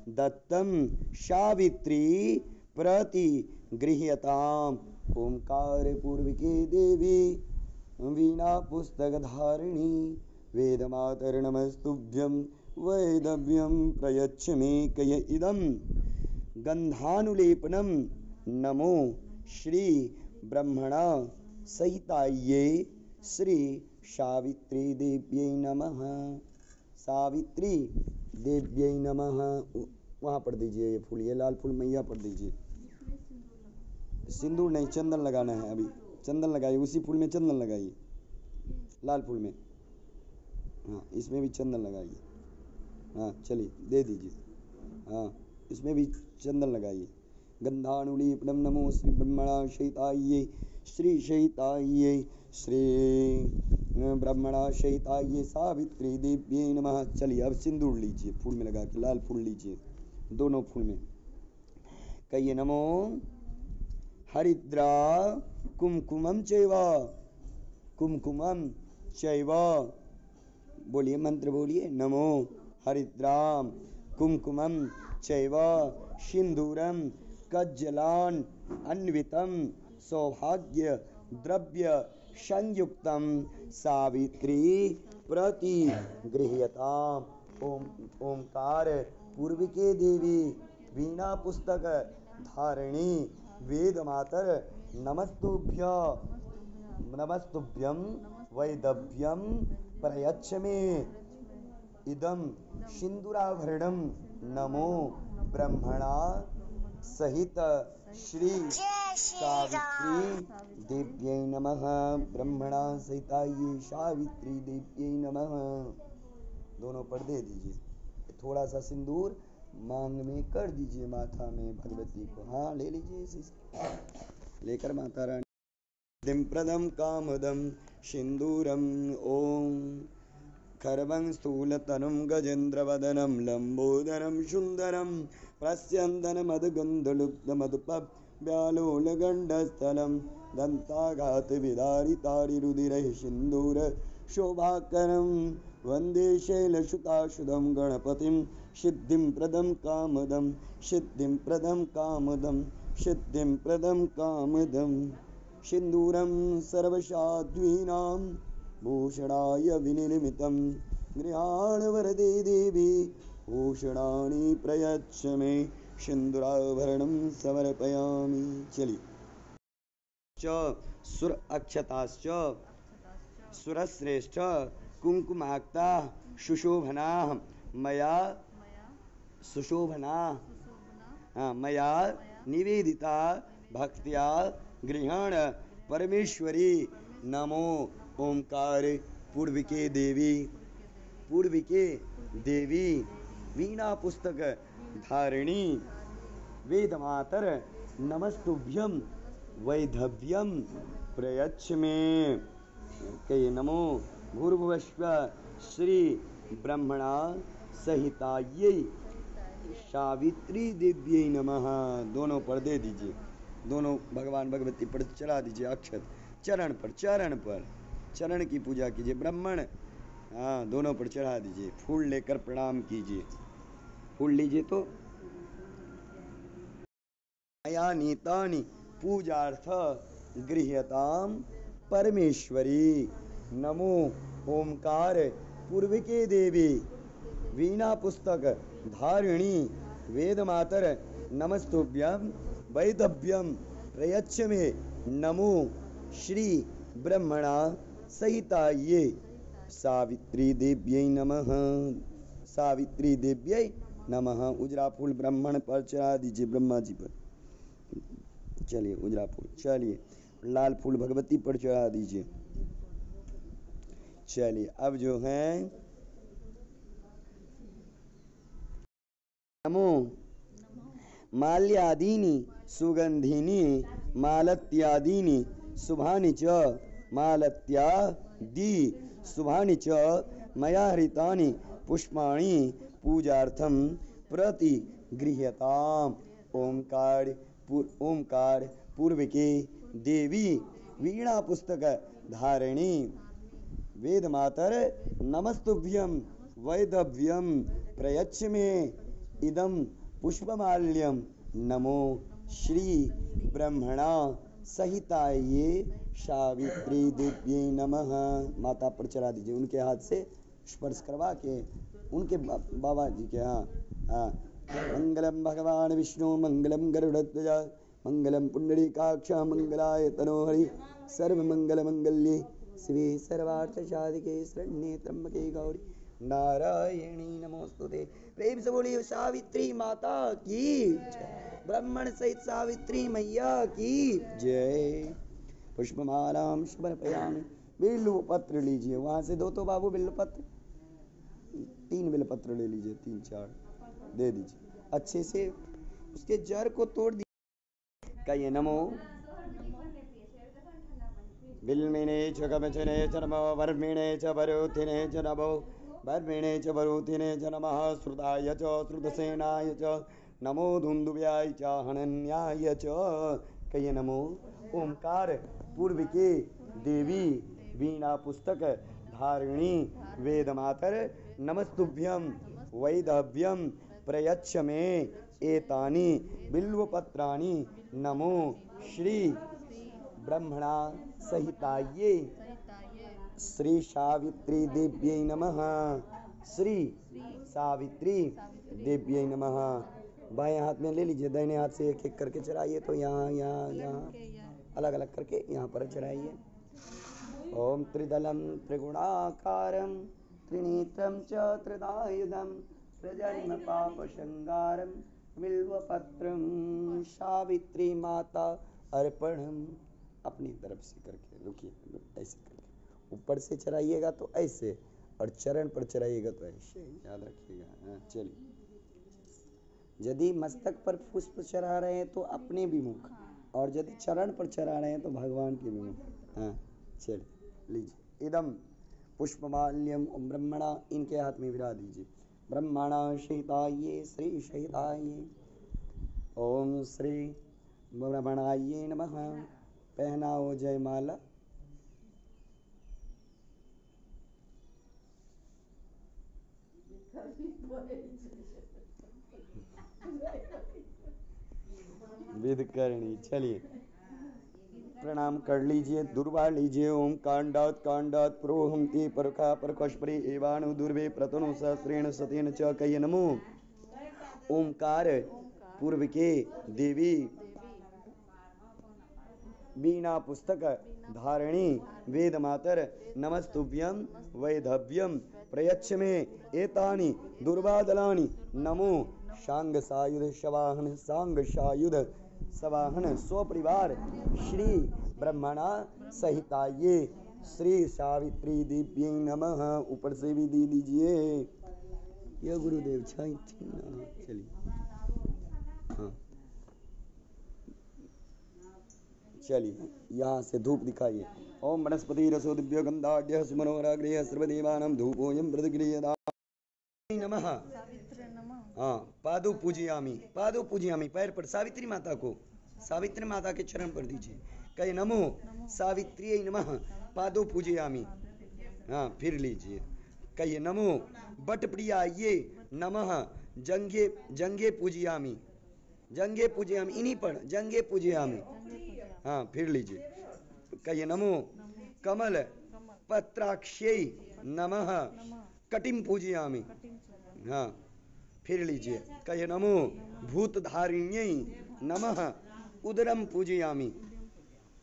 दत्तम सावित्री प्रति गृह्यताम। ओंकार पूर्विके देवी वीणा पुस्तक धारिणी वेदमातर नमस्तुभ्यं वैदव्यं प्रयच्छ मे कय इदं गंधानुलेपनम। नमो श्री ब्रह्मणा सहितायै श्री सावित्री देव्यै नमः। सावित्री देव्यै नमः। वहाँ पढ़ दीजिए ये फूल, ये लाल फूल मैया पढ़ दीजिए। सिंदूर नहीं, चंदन लगाना है। अभी चंदन लगाइए, उसी फूल में चंदन लगाइए, लाल फूल में। हाँ, इसमें भी चंदन लगाइए। हाँ चलिए, दे दीजिए। हाँ, इसमें भी चंदन लगाइए। गंधानुलेपनम। नमो श्री ब्रह्मणा सहितायै श्री सहितायै श्री ब्रह्मणा सहितायै सावित्री देव्यै नमः। चलिए अब सिंदूर लीजिए, फूल में लगा के, लाल फूल लीजिए, दोनों फूल में। कहिए नमो हरिद्रा कुमकुमम चैव कुमकुमम चैव। बोलिए, मंत्र बोलिए। नमो हरिद्राम कुमकुमम चैव सिंदूरम कज्जलान अन्वितम सौभाग्य द्रव्य संयुक्तम सावित्री प्रति गृह्यताम। ओंकार पूर्विके देवी वीणा पुस्तक धारिणी वेदमातर नमस्तुभ्यं वैदव्यं प्रयच्छ मे इदं सिंदूराभरणं। नमो ब्रह्मणा सहित श्री सावित्री देव्यै नमः। ब्रह्मणा सहितायै सावित्री देव्यै नमः। दोनों पर दे दीजिए। थोड़ा सा सिंदूर मांग में कर दीजिए, माथा में भगवती को। हाँ ले लीजिए, इसी से लेकर माता रानी। दिम प्रदम कामदम सिंदूरम। ओम खरवं स्थूलतनुं गजेन्द्रवदनं लंबोदरं सुंदरं प्रस्यन्दनमदगन्धलुब्धमधुपव्यालोलगण्डस्थलं दन्ताघातविदारितारिरुधिरैः सिन्दूर शोभाकरं वन्दे शैलसुताशुधं गणपतिं सिद्धिं प्रदं कामदं सिद्धिं प्रदं कामदं सिद्धिं प्रदं कामदं। सिन्दूरं सर्वसाध्वीनां भूषणाय विनिर्मितं गृहाण वरदे देवी भूषणानि प्रयच्छ मे सिन्दूराभरणं समर्पयामि। चलिए। च सुर अक्षताश्च सुरश्रेष्ठ कुंकुमाक्ता सुशोभना मया सुशोभना मया निवेदिता भक्त्या गृहाण परमेश्वरी। नमो ओंकार पूर्विके देवी वीणा पुस्तक धारिणी वेदमातर नमस्तुभ्यं वैधव्यं प्रयच्छ मे। कहिए नमो भूर्भुवस्व श्री ब्रह्मणा सहितायै सावित्री देव्यै नमः। दोनों पर दे दीजिए, दोनों भगवान भगवती पर चढ़ा दीजिए अक्षत। चरण पर चरण की पूजा कीजिए। ब्राह्मण हाँ, दोनों पर चढ़ा दीजिए। फूल लेकर प्रणाम कीजिए। फूल लीजिए तो। मया नीतानि पूजार्थ गृह्यताम परमेश्वरी। नमो ओंकार पूर्विके देवी वीणा पुस्तक धारिणी वेदमातर नमस्तुभ्यं वैदव्यं प्रयच्छ मे। नमो श्री ब्रह्मणा सहितायै सावित्री देव्यै नमः। सावित्री देव्यै नमः। उजरा फूल ब्राह्मण पर चढ़ा दीजिए, ब्रह्मा जी पर। चलिए उजरा फूल। चलिए लाल फूल भगवती पर चढ़ा दीजिए। चलिए अब जो है नमो माल्यादीनि सुगंधिनी मालत्यादीनि शुभानि च मालत्यादि शुभानि च मया हृतानि पुष्पाणि पूजार्थं प्रति गृह्यताम्। ओंकार पूर्विके देवी वीणा पुस्तक धारिणी वेदमातर नमस्तुभ्यं वैदव्यं प्रयच्छ मे इदम पुष्पमाल्यम नमो श्री ब्रह्मणा सहिताये सावित्री देव्यै नमः। माता पर चढ़ा दीजिए, उनके हाथ से स्पर्श करवा के उनके बाबा जी के हाँ। मंगलम भगवान विष्णु मंगलम गरुड़ध्वज मंगलम पुंडरीकाक्ष मंगलाय तनोहरि सर्वमंगल मंगल्ये शिवे सर्वार्थ साधिके शरण्ये त्र्यंबके गौरी नारायणी नमोस्तुते। प्रेम से बोलिए सावित्री माता की जय, ब्राह्मण सहित सावित्री मैया की जय। पुष्पमालाम समर्पयामि। बिल्व पत्र लीजिए, वहां से दो तो बाबू बिल्व पत्र, 3 बिल्व पत्र ले लीजिए, 3 4 दे दीजिए अच्छे से, उसके जड़ को तोड़ दीजिए। कहिए नमो बिल्मिने च कवचने च नमो वर्मिणे च वरुथिने च नमो वर्मिणे च वरुथिने च नमः श्रुताय च श्रुतसेनाय च नमो धुंधुव्याय च हनन्याय च। कहिए नमो ओंकार पूर्व के देवी वीणा पुस्तक धारिणी वेद मातर नमस्तुभ्यम वैदव्यम प्रयच्छ मे एतानि बिल्वपत्राणि नमो श्री ब्रह्मणा सहिताये श्री सावित्री देव्यै नमः। श्री सावित्री देव्यै नमः। बाएं हाथ में ले लीजिए, दाहिने हाथ से एक एक करके चढ़ाइए, तो यहाँ यहाँ यहाँ अलग अलग करके यहाँ पर चढ़ाइए। ओम त्रिदलम त्रिगुणाकारम त्रिनेत्रम च त्रिदायुधम प्रजन्म पाप संगारम बिल्वपत्रम सावित्री माता अर्पणम। अपनी तरफ से करके रुकिए, ऐसे करके ऊपर से चढ़ाइएगा तो ऐसे, और चरण पर चढ़ाइएगा तो ऐसे, याद रखिएगा। चलिए, यदि मस्तक पर पुष्प चढ़ा रहे हैं तो अपने विमुख, और यदि चरण पर चढ़ा रहे हैं तो भगवान के विमुख। हाँ चलिए लीजिए। इदम पुष्पमाल्यम ब्रह्मणा, इनके हाथ में विरा दीजिए। ब्रह्मणा सहिताये श्री सहिताये ओम श्री ब्रह्मणाये नमः। पहनाओ जयमाला। विध करनी। चलिए प्रणाम कर लीजिए, दुर्वा लीजिए। ओम कांडात कांडात प्रोहम ते परखा परकस्परे एवाणु दुर्वे प्रतनु सहस्रेण सतेन च। कहिए नमो ओंकार पूर्व के देवी वीणा पुस्तक धारिणी वेद मातर नमस्तुभ्यम वैधव्यम प्रयच्छ मे एतानि दुर्वादलानि नमो सांग सायुध सवाहन सांग सायुध सवाहन स्वपरिवार श्री ब्रह्मणा सहिताये श्री सावित्री देव्यै नमः। ऊपर से भी दे दीजिए। ये गुरुदेव चलिए हाँ चलिए, यहाँ से धूप दिखाइए। ओम वनस्पति रसो दिव्य गंधाढ्य सुमनोराग्रह सर्वदेवानां धूपोऽयं प्रतिगृह्यतां नमः। हाँ पादो पूजयामि, पादो पूजयामि, पैर पर सावित्री माता को, सावित्री माता के चरण पर दीजिए। कहे नमो सावित्री नमः। पादो पूजयामि। हाँ फिर लीजिए। कहिए नमो बट प्रियाये नमः। जंगे जंगे पूजयामि, जंगे पूजयामि, इन्हीं पर जंगे पूजयामि। हाँ फिर लीजिए। कहिए नमो कमल पत्राक्षै नमः। कटिम पूजयामि। हाँ फिर लीजिए। कहिए नमो भूतधारिण्यै नमः। उदरम पूजयामि।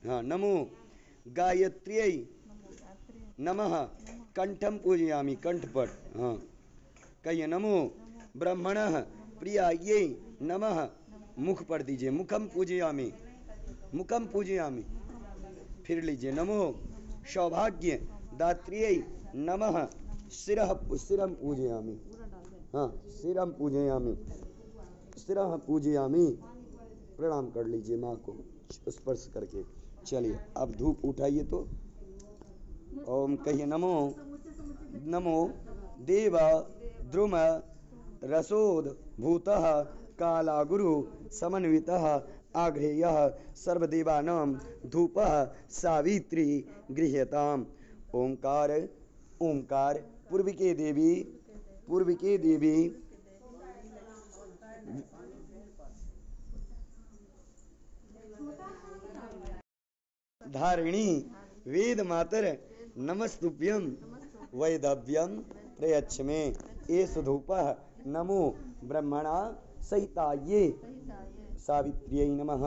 हाँ नमो गायत्र्यै नमः। कंठम पूजयामि, कंठ पर। हाँ कहिए नमो ब्रह्मणः प्रियायै नमः। मुख पर दीजिए। मुखम पूजयामि, मुखम पूजयामि। फिर लीजिए। नमो सौभाग्य दात्र्यै नमः। शिरः शिरम पूजयामि। हाँ शिरम पूजयामि, शिरः पूजयामि। प्रणाम कर लीजिए माँ को स्पर्श करके। चलिए अब धूप उठाइए तो। ओम कहिए नमो नमो देव द्रुम रसोद भूतः काला गुरु समन्वितः आग्रेयः सर्वदेवानां धूपः सावित्री गृह्यताम्। ओंकार ओंकार पूर्व के देवी धारिणी वेद मातर नमस्तुभ्यं वैदव्यं प्रयच्छ मे एष धूपः नमो ब्रह्मणा सहिताये सावित्र्यै नमः।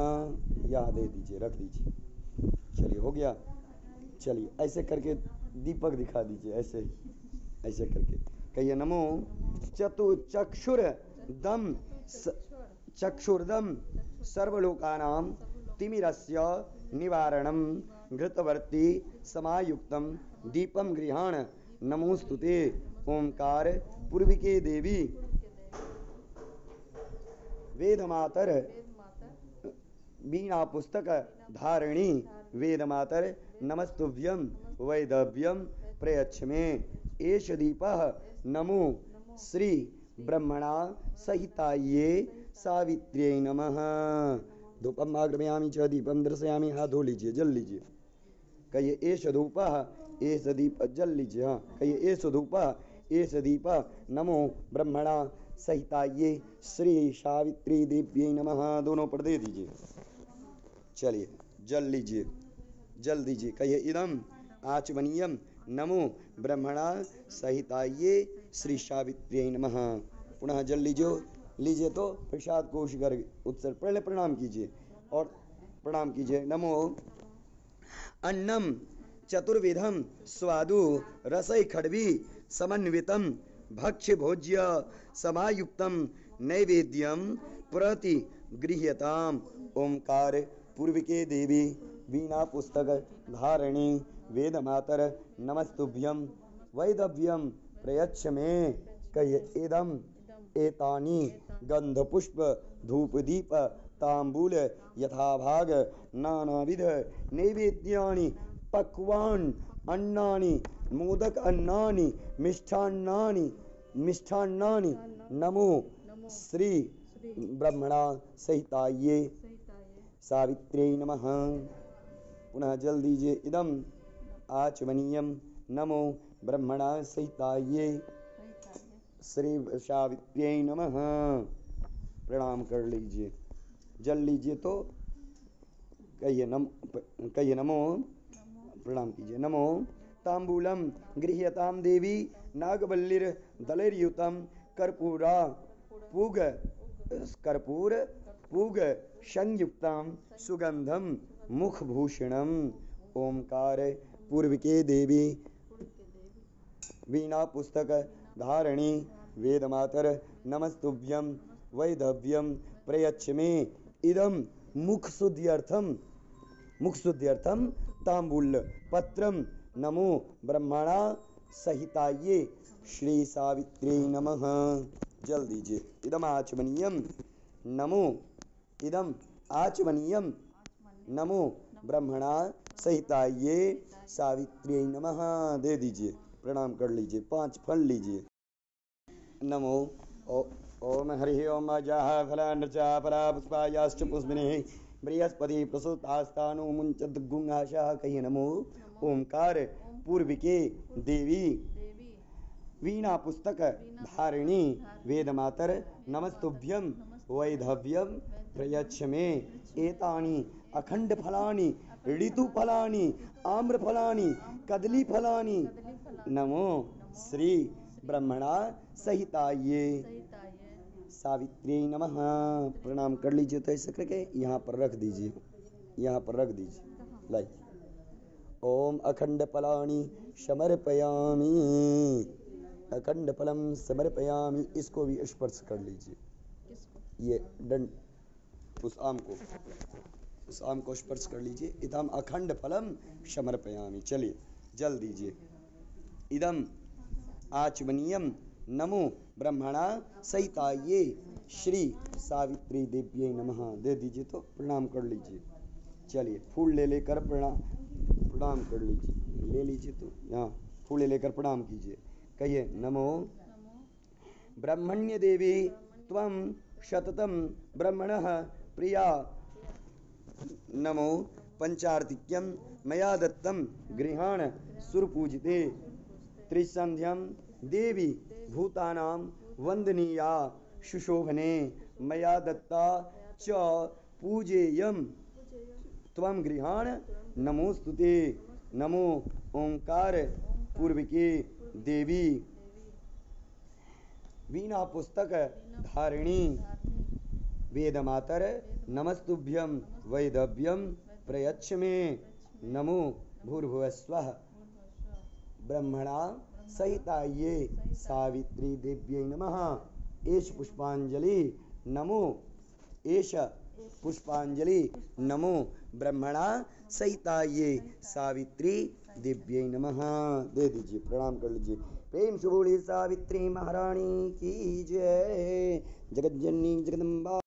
यहाँ दे दीजिए, रख दीजिए। चलिए हो गया। चलिए ऐसे करके दीपक दिखा दीजिए, ऐसे ऐसे करके कहिए नमो चक्षुर्दम चक्षुर्दम सर्वलोकानां तिमिरस्य निवारणं घृतवर्ती समायुक्तं दीपं गृहाण नमोस्तुते। ओंकार पूर्विके देवी वेदमातर वीणा पुस्तक धारिणी वेदमातर नमस्तुभ्यं वैदव्यं प्रयच्छ मे एष दीपः नमो श्री ब्रह्मणा सहिताये सावित्र्यै नमः। धूपम आग्रहयामि च दीपम दर्शयामि। हाथ धो लीजिए, जल लीजिए। कहिए एष धूपः एष दीप, जल लीजिए। हाँ कहिए एष धूपः एष दीपः नमो ब्रह्मणा सहिताये श्री सावित्री देव्यै नमः। दोनों पर दे दीजिए। चलिए जल लीजिए, जल दीजिए। कहिए इदम आचमनीयम नमो ब्रह्मणा सहिताये श्री सावित्र्यै नमः। पुनः जल लीजिए तो प्रसाद को कर उत्सर्ग पहले प्रणाम कीजिए और प्रणाम कीजिए। नमो अन्नम चतुर्विधम स्वादु रसै खड्वी समन्वितम भक्ष्य भोज्य समायुक्तम नैवेद्यम प्रति गृह्यताम। ओंकार पूर्विके देवी वीणा पुस्तक धारिणी वेदमातर नमस्तुभ्यं वैदव्यं प्रयच्छ मे। कहिए इदम एतानि गंधपुष्प धूपदीप तांबूल यथाभाग नानाविध नैवेद्यानि पक्वान् अन्नानि मोदक अन्नानि मिष्ठान्नानि नमो श्री ब्रह्मणा सहिताये सावित्र्यै नमः। पुनः जल दीजिए। इदम आचमनीयम नमो ब्रह्मणा सहिताये श्री सावित्र्यै नमः। प्रणाम कर लीजिए, जल लीजिए तो कहिए नमो, प्रणाम कीजिए। नमो तांबूलम गृह्यताम देवी नागवल्लीर दलैर्युतम कर्पूर पूग संयुक्तम सुगंधम मुखभूषणम। ओंकार पूर्विके देवी वीणा पुस्तक धारिणी वेदमातर नमस्तुभ्यं वैदव्यं प्रयच्छ मे इदम मुखशुद्ध्यर्थम तांबूल पत्रम नमो ब्रह्मणा सहिताये श्री सावित्र्यै नमः। जल दीजिए। इदम आचमनीयम नमो ब्रह्मणा सहिताये सावित्र्यै नमः। दे दीजिए, प्रणाम कर लीजिए। 5 फल लीजिए। नमो ओम हरि ओम अजाह फलानचा परा पुष्पायाश्च पुष्पिने बृहस्पति प्रसूतास्तानु मुंचत गुंगाशाह। कहिए नमो ओंकार पूर्विके देवी वीणा पुस्तक धारिणी वेदमातर नमस्तुभ्यं वैधव्यं प्रयच्छ मे एतानि अखंड फलानि ऋतुफलानि आम्रफलानि कदलीफलानि नमो श्री ब्रह्मणा सहिताये सावित्र्यै नमः। प्रणाम कर लीजिए। तो ऐसे करके यहाँ पर रख दीजिए, यहाँ पर रख दीजिए। लाइए। ओम अखंड फलानि समर्पयामि, अखंड फलम समर्पयामि। इसको भी स्पर्श कर लीजिए। ये दंड उस आम को स्पर्श कर लीजिए। इदम अखंड फलम समर्पयामि। चलिए जल दीजिए। इदम आचमनीयम नमो ब्रह्मणा सहिताये श्री सावित्री देव्यै नमः। दे दीजिए तो प्रणाम कर लीजिए। चलिए फूल ले लेकर प्रणाम कर लीजिए। ले लीजिए तो यहाँ फूल लेकर प्रणाम कीजिए। कहिए नमो ब्रह्मण्य देवी त्वं सततम ब्रह्मणः प्रिया। नमो पंचार्तिक्यं मया दत्तं गृहाण सुरपूजिते त्रिसंध्यं देवी भूतानां वंदनीया सुशोभने मया दत्ता च पूजेयं त्वं गृहाण नमोस्तुते। नमो ओंकार पूर्विके देवी वीणा पुस्तक धारिणी वेदमातर नमस्तुभ्यं वैदव्यं प्रयच्छ मे। नमो भूर्भुवस्वः ब्रह्मणा सहिताये सावित्री देव्यै नमः। एष पुष्पांजलि नमो एष पुष्पांजलि नमो ब्रह्मणा सहिताये सावित्री देव्यै नमः। दे दीजिए, प्रणाम कर लीजिए। प्रेम से बोलिए सावित्री महारानी की जय। जगज्जननी जगदम्बा